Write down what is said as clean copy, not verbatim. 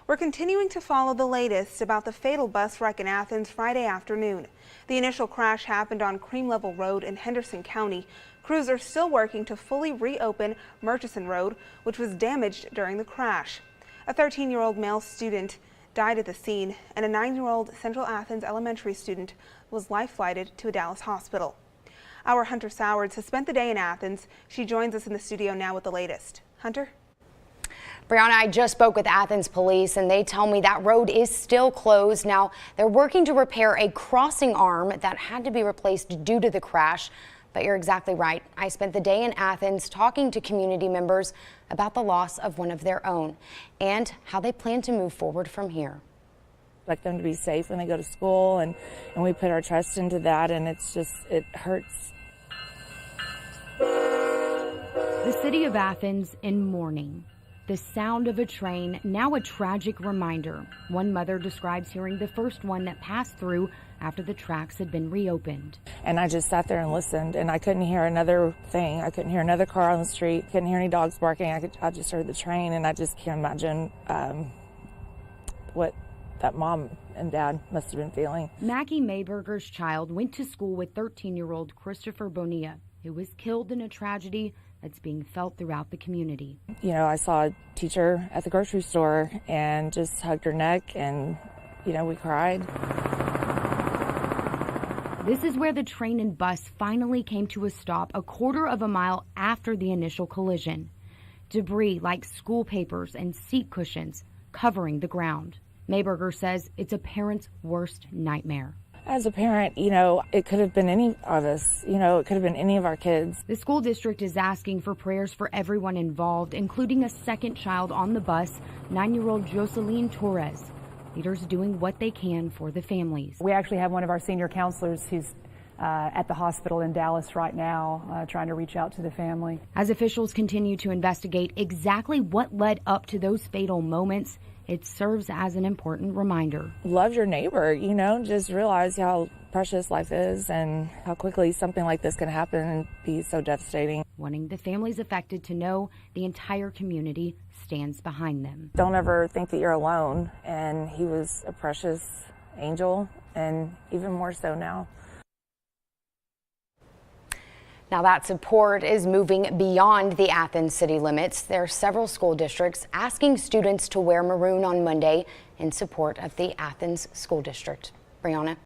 We're continuing to follow the latest about the fatal bus wreck in Athens Friday afternoon. The initial crash happened on Cream Level Road in Henderson County. Crews are still working to fully reopen Murchison Road, which was damaged during the crash. A 13-year-old male student died at the scene, and a 9-year-old Central Athens elementary student was life-flighted to a Dallas hospital. Our Hunter Sowards has spent the day in Athens. She joins us in the studio now with the latest. Hunter? Brianna, I just spoke with Athens police and they tell me that road is still closed. Now, they're working to repair a crossing arm that had to be replaced due to the crash. But you're exactly right. I spent the day in Athens talking to community members about the loss of one of their own and how they plan to move forward from here. Like them to be safe when they go to school, and we put our trust into that, and it hurts. The city of Athens in mourning. The sound of a train, now a tragic reminder. One mother describes hearing the first one that passed through after the tracks had been reopened. And I just sat there and listened, and I couldn't hear another thing. I couldn't hear another car on the street, couldn't hear any dogs barking. I just heard the train, and I just can't imagine what that mom and dad must have been feeling. Maggie Mayberger's child went to school with 13-year-old Christopher Bonilla, who was killed in a tragedy that's being felt throughout the community. You know, I saw a teacher at the grocery store and just hugged her neck, and, you know, we cried. This is where the train and bus finally came to a stop a quarter of a mile after the initial collision. Debris like school papers and seat cushions covering the ground. Mayberger says it's a parent's worst nightmare. As a parent, you know, it could have been any of us. You know, it could have been any of our kids. The school district is asking for prayers for everyone involved, including a second child on the bus, 9-year-old Jocelyn Torres. Leaders doing what they can for the families. We actually have one of our senior counselors who's at the hospital in Dallas right now, trying to reach out to the family. As officials continue to investigate exactly what led up to those fatal moments, it serves as an important reminder. Love your neighbor, you know, just realize how precious life is and how quickly something like this can happen and be so devastating. Wanting the families affected to know the entire community stands behind them. Don't ever think that you're alone, and he was a precious angel, and even more so now. Now that support is moving beyond the Athens city limits. There are several school districts asking students to wear maroon on Monday in support of the Athens School District. Brianna?